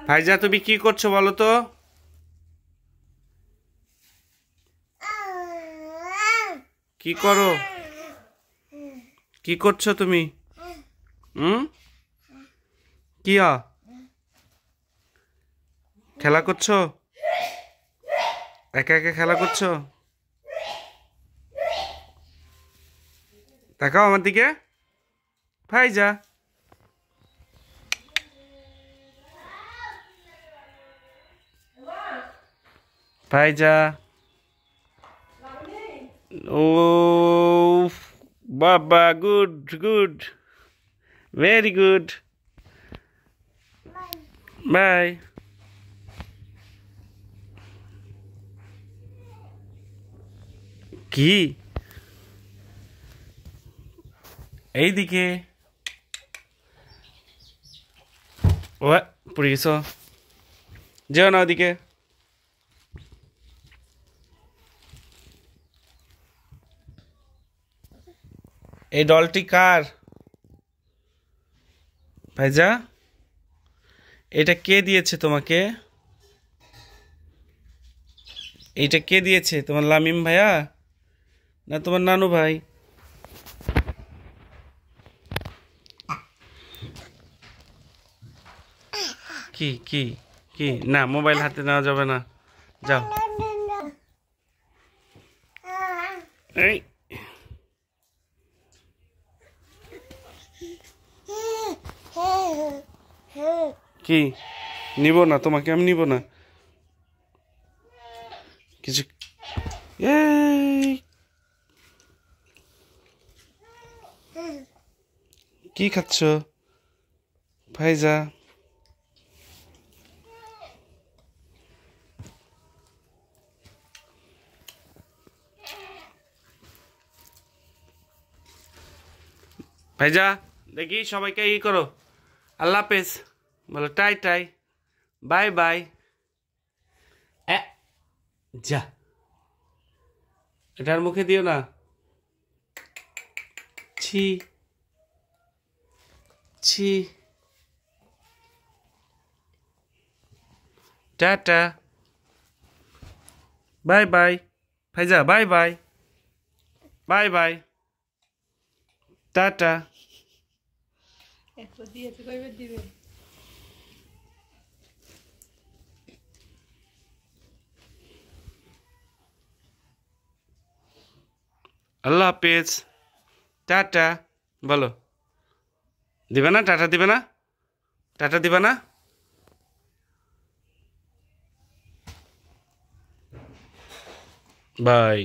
ফাইজা তুমি কি করছো বলো তো? কি করো? কি করছো তুমি? কি খেলা করছো? একা একা খেলা করছো? তাকাও আমার দিকে। ফাইজা, ফাইজা। ও বাবা, good good, very good. Bye. কি এইদিকে? ও পড়ে গেছো, যেও না ওদিকে। এই ডলটি কার ভাইজা? এটা কে দিয়েছে তোমাকে? এইটা কে দিয়েছে? তোমার লামিম ভাইয়া না তোমার নানু ভাই? কি কি কি? না, মোবাইল হাতে নেওয়া যাবে না, যাও। এই কি নিব না, তোমাকে আমি নিব না কিছু। এই কি খাচ্ছ ভাইজা? ভাইজা দেখি সবাইকে ই করো, আল্লাহ হাফেজ বলো, টাই টাই, বাই বাই। যা, এটার মুখে দিও না। ছি ছি। Tata, bye bye. ভাইজা bye bye, bye bye, tata. আল্লাহ হাফেজ, টাটা বলো। দিবে না? টাটা দিবে না? টাটা দিবে না? বাই।